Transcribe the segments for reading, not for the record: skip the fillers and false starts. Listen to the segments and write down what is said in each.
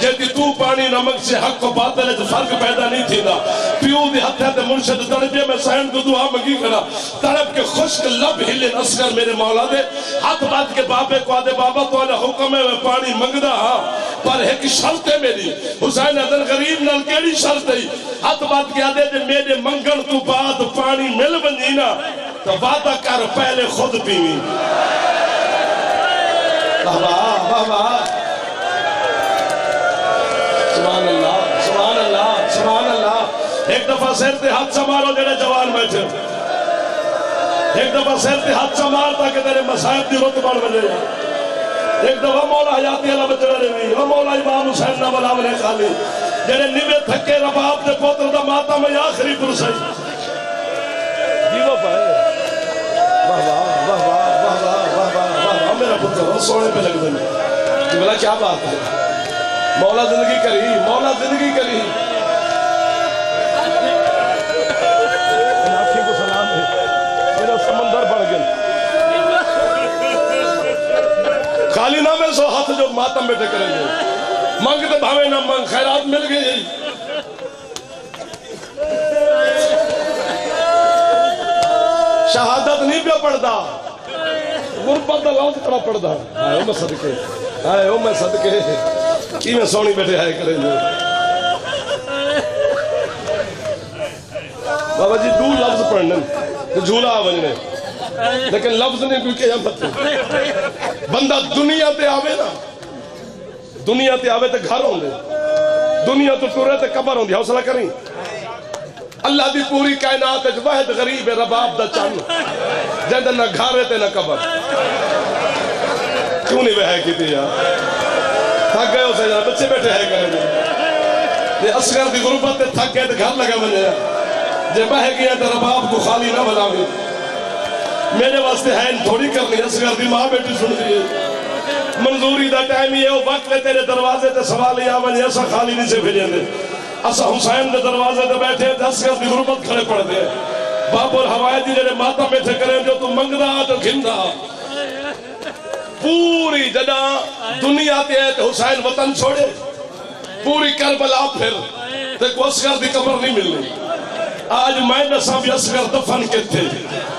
جیتی تو پانی نمک سے حق و باطل ہے فرق پیدا نہیں تھی نا پیو دی ہتھے تے مرشد تڑپے میں سین کو دعا مگی کرا تڑپ کے خشک لب ہلے اصغر میرے مولا دے ہاتھ بات کے بابے کو آدھے بابا تو آلے حکم ہے میں پانی منگدا ہاں پر ایک شرط ہے میری حسین حضر غریب نال کیڑی شرط ہے ہاتھ بات کے آدھے جے میرے منگن تو بعد پانی مل بنجینا تو وعدہ کر پہلے خود پیویں بابا بابا سبحان اللہ سبحان اللہ سبحان اللہ ایک دفعہ سیر تے ہاتھ سے مارو جڑے جوان بیٹھے ایک دفعہ سیر تے ہاتھ سے مارتا کہ تیرے مصائب دی رت بڑھ بجے ایک دفعہ مولا حیاتی اللہ بچڑا رہی وہ مولا امام حسین نہ بلا بلے خالی جڑے نیوے تھکے رباب دے پوتر دا ماتا میں آخری پرسائی دیو پائے واہ واہ واہ واہ واہ واہ واہ میرا پتر سونے پہ لگ دیں کہ بلا کیا بات ہے مولا زندگی کری مولا زندگی کری آنکھیں کو سلام ہے میرا سمندر بڑھ گیا خالی نام ہے سو ہاتھ جو ماتم بیٹھے کریں گے مانگتے بھاوے نہ مانگ خیرات مل گئی شہادت نہیں پہ پڑھتا غربت دا لوگ طرح پڑھتا آئے ہو میں صدقے آئے ہو میں صدقے کی میں سونی بیٹھے آئے کریں گے بابا جی دو لفظ پڑھنے جھولا آوجنے لیکن لفظ نہیں کوئی کہا مت بندہ دنیا تے آوے نا دنیا تے آوے تے گھر ہوں دے دنیا تو ٹورے تے قبر ہوں دی حوصلہ کریں اللہ دی پوری کائنات ہے واحد غریب ہے رباب دا چن جہاں نہ گھارے تے نہ قبر کیوں نہیں بہے کی تھی یار تھک گئے اسے جانا بچے بیٹھے ہے کریں یہ اصغر دی غربت تے تھک گئے تے گھر لگا بنے جے بہے گیا تے رباب کو خالی نہ بناوے میرے واسطے ہے تھوڑی کرنی اصغر دی ماں بیٹی سن دیئے منظوری دا ٹائم یہ وقت لے تیرے دروازے تے سوالی آمن ایسا خالی نہیں سے بھیجیں دے اسا حسین دے دروازے تے بیٹھے تے اصغر دی غربت کھڑے پڑ دے باب الحوائے دی جڑے ماتا بیٹھے کریں جو تو منگدہ تو گھندہ پوری جدہ دنیا تے ہے تے حسین وطن چھوڑے پوری کربلا پھر تے کو اصغر دی قبر نہیں ملنی آج میں نسا بھی اصغر دفن کے تھے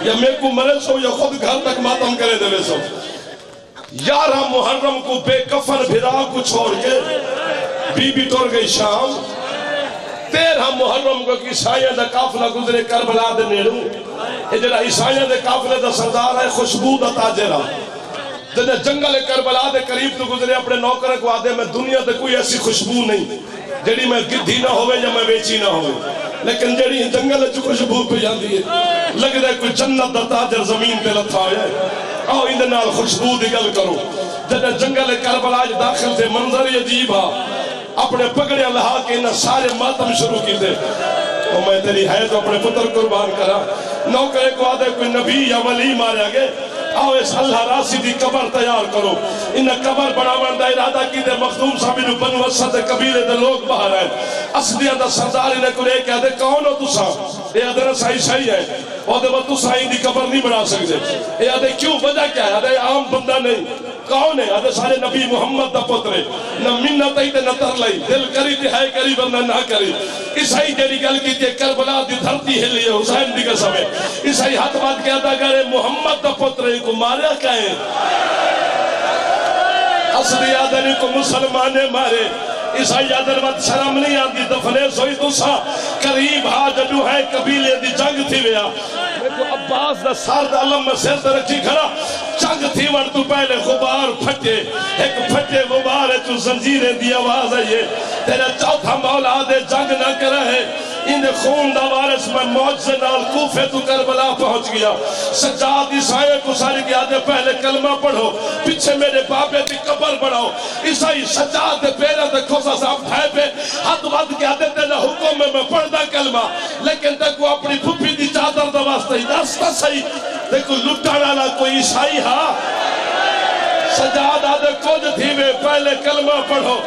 یا میں کو مرے سو یا خود گھر تک ماتم کرے دے سو 11 محرم کو بے کفن بھرا کو چھوڑ کے بی بی ٹور گئی شام 13 محرم کو عیسائیاں دا قافلہ گزرے کربلا دے نیڑوں یہ جڑا عیسائیاں دے قافلے دا سردار ہے خوشبو دا تاجرہ جنہیں جنگل کربلا دے قریب تو گزرے اپنے نوکر کو آدھے میں دنیا دے کوئی ایسی خوشبو نہیں جڑی میں گدھی نہ ہوئے یا میں بیچی نہ ہوئے لیکن جڑی جنگل جو خوشبو پہ جاندی ہے لگ دے کوئی جنت دا تاجر زمین پہ لتھا ہوئے آؤ اندھے نال خوشبو دی گل کرو جنہیں جنگل کربلا داخل تھے منظر عجیب ہا اپنے پگڑے اللہ کے انہیں سارے ماتم شروع کی دے تو میں تیری ہے تو اپنے پتر قربان کرا نوکرے کو آدھے کوئی نبی یا ولی ماریا گے آؤ اس اللہ راسی دی قبر تیار کرو انہیں قبر بڑھاون دا ارادہ کی دے مخدوم صاحبی نو بن وسط قبیلے دے لوگ باہر ہیں اصلیہ دا سردار انہیں کو لے کے آدھے کون ہو تسا یہ آدھے صحیح صحیح ہے آدھے وہ تسا ہی دی قبر نہیں بنا سکتے یہ آدھے کیوں وجہ کیا ہے آدھے عام بندہ نہیں کون ہے آدھے سارے نبی محمد دا پترے نہ منت ہی تے نہ تر لائی دل کری تے ہے کری ورنہ نہ کری عیسائی جیڑی گل کی تے کربلا دی دھرتی ہلی ہے حسین دی قسم ہے عیسائی ہاتھ بات کہتا کرے محمد دا پترے کو ماریا کہیں اصلی آدھنی کو مسلمانے مارے عیسائی آدھر وقت شرم نہیں آتی دفنے سوئی دوسا قریب ہاں جدو ہے قبیلے دی جنگ تھی ویا میرے عباس دا سارد علم میں سیر در رکھی کھڑا جنگ تھی ور تو پہلے غبار پھٹے ایک پھٹے غبار ہے تو زنجیریں دی آواز ہے یہ تیرے چوتھا مولا دے جنگ نہ کر رہے ان خون دا وارث میں معجزے نال کوفے تو کربلا پہنچ گیا سجاد عیسائی کو ساری کے آدھے پہلے کلمہ پڑھو پیچھے میرے بابے دی قبر بڑھاؤ عیسائی سجاد دے پیرے دے کھوسا صاحب بھائی پہ ہاتھ بات کے آدھے تیرے حکم میں پڑھ دا کلمہ لیکن دیکھو اپنی پھپی دی چادر دا واسطہ ہی دستا صحیح دیکھو لٹانا لا کوئی عیسائی ہاں سجاد آدھے کچھ تھی میں پہلے کلمہ پڑھو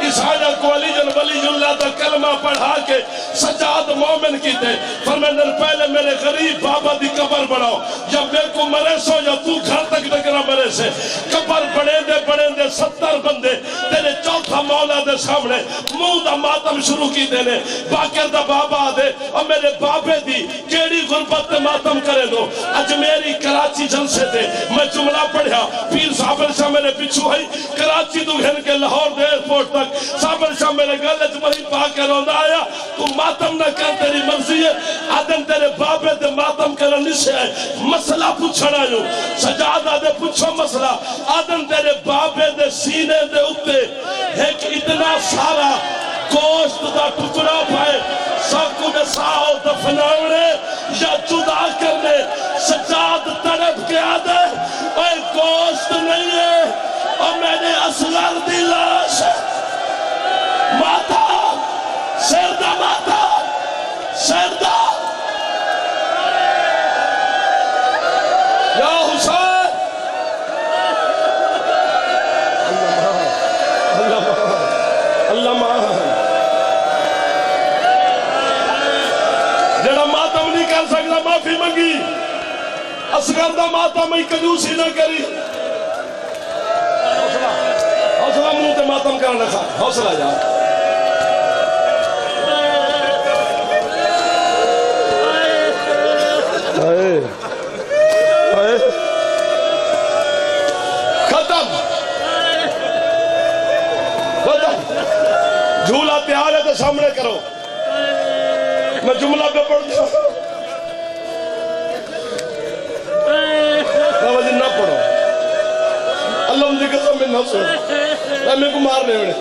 عیسائیہ کو علی جن ولی اللہ دا کلمہ پڑھا کے سجاد مومن کی دے فرمیندن پہلے میرے غریب بابا دی قبر بڑھاؤ یا میرے کو مرے سو یا تو گھر تک دکنا مرے سے قبر بڑھے دے 70 بندے تیرے چوتھا مولا دے سامنے منہ دا ماتم شروع کی دینے باقر دا بابا دے اور میرے بابے دی کیڑی غربت دے ماتم کرے دو اجمیری کراچی جلسے دے میں جملہ پڑھا پیر صابر شاہ میرے پچھو ہے کراچی تو گھن کے لاہور دے ایئرپورٹ تک صابر شاہ میرے گلے وہی پا کے روندہ آیا تو ماتم نہ کر تیری مرضی ہے آدم تیرے بابے دے ماتم کرنے سے ہے مسئلہ پوچھنا جو سجادہ دے پوچھو مسئلہ آدم تیرے بابے دے سینے دے اتے ایک اتنا سارا گوشت دا ٹکڑا پائے سب کو دساؤ دفناؤنے یا جدا کرنے سجاد تڑپ کے آدھے اور گوشت نہیں ہے اور میں نے اصغر دی لاش ماتا سردہ ماتا سردہ یا حسین اللہ جڑا ماتم نہیں کر سکتا معافی منگی اصغر دا ماتم ہی کنجوسی نہ کری حوصلہ منہ تے ماتم کرنا لکھا حوصلہ جا ختم جھولا تیار ہے تو سامنے کرو میں جملہ پہ پڑھ دیا نہ پڑھو اللہ مجھے قسم میں نہ سوڑ میں کو مار رہے ہوئے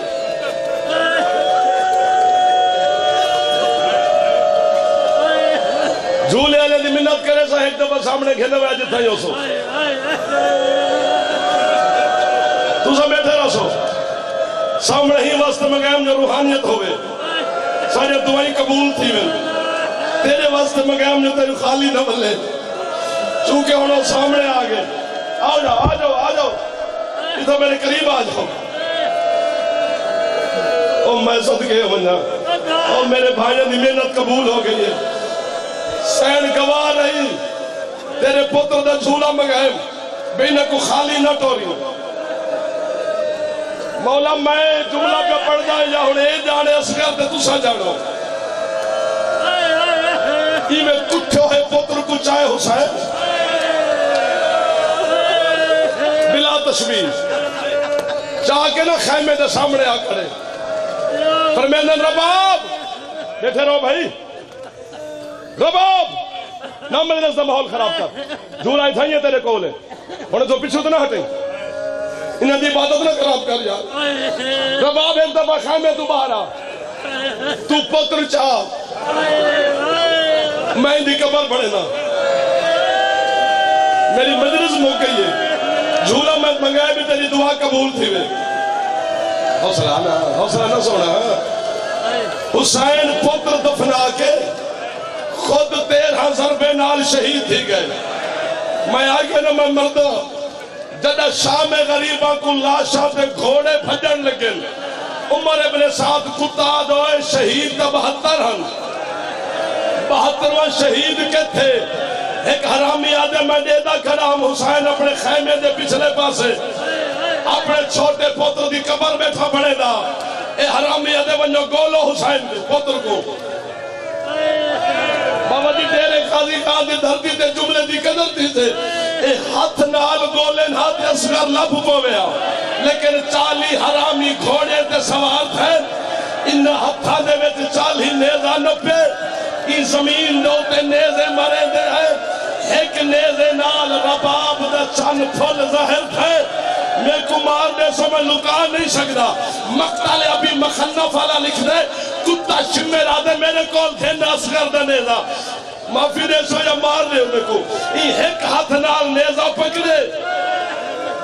جھولے والے دی منت کرے سا ایک دفعہ سامنے گھنے ہوئے جتنا ہی ہو سو تو سا بیٹھے رہو سو سامنے ہی واسطے میں گئے جو روحانیت ہوئے سارے دعائیں قبول تھی میں تیرے واسطے میں گئے جو تیرے خالی نہ بلے چونکہ انہوں سامنے آگئے آؤ جاؤ آ جاؤ آ جاؤ ادھر میرے قریب آ جاؤ او میں صدقے ہونا اور میرے بھائیوں دی محنت قبول ہو گئی ہے سین گواہ نہیں تیرے پتر دا جھولا مگائے بینے کو خالی نہ ٹوری مولا میں جملہ پہ پڑھ جائے یا ہنے جانے اسگر دے تو سا جانو ای میں کٹھو ہے پتر کو چاہے حسین بلا تشبیح چاہ کے نہ خیمے دے سامنے آ کرے فرمیندن رباب بیٹھے رہو بھائی رباب نہ مجلس دا ماحول خراب کر جھولا ہی تھائیے تیرے کولے انہیں تو پیچھو تو نہ ہٹیں انہیں دی عبادت نہ خراب کر یار رباب ایک دفعہ خیمے تو باہر آ تو پتر چاہ میں دی قبر بڑھے نا میری مجلس مو گئی ہے جھولا میں منگائے بھی تیری دعا قبول تھی میں حوصلہ نہ سونا حسین پتر دفنا کے خود 13 ضربے نال شہید تھی گئے میں آگے نہ میں مردہ جدہ شام غریبہ کو لاشا دے گھوڑے بھجن لگے عمر ابن سعد کتا دوئے شہید دا 72 ہن 72واں شہید کے تھے ایک حرامی آدھے میں دیدہ کھڑا ہم حسین اپنے خیمے دے پچھلے پاسے اپنے چھوٹے پتر دی قبر بیٹھا پڑے دا اے حرامی آدھے ونجو گولو حسین دے پتر کو بابا جی ڈیرے غازی خان دی دھرتی تے جملے دی قدر تھی سے اے ہاتھ نال گولے ہاتھ اصغر لب پویا لیکن 40 حرامی گھوڑے تے سوار تھے ان ہتھا دے وچ 40 نیزہ نپے ای زمین دوتے نیزے مرے دے ہیں ایک نیزے نال رباب دا چن پھل ظاہر تھے میں کو مارنے سے میں لکا نہیں سکتا مقتل ابھی مخنف والا لکھ دے کتا شمیر آدھے میرے کول تھے نہ اصغر دا نیزہ معافی دے سو یا مار دے انہیں کو ایک ہاتھ نال نیزہ پکڑے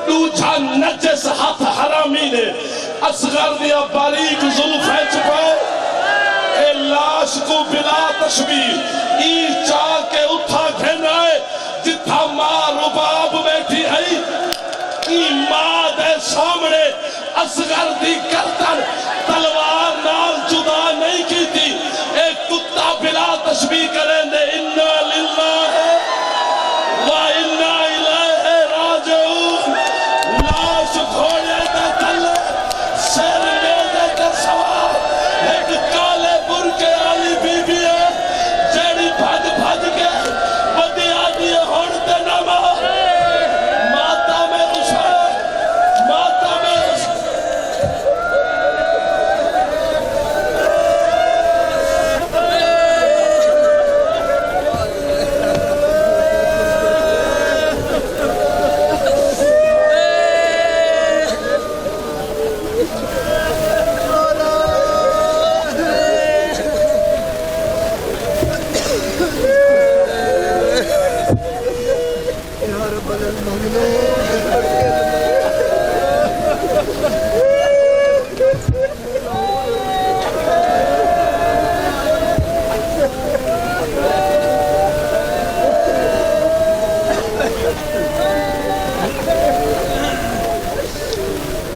دوجھا نجس ہاتھ حرامی نے اصغر دیا باریک ظلفیں چھپائے اے لاش کو بلا تشبیح ای چاہ کے اٹھا گھنائے جتھا ماں رباب بیٹھی ہے ای ماں دے سامنے اصغر دی گردن ہے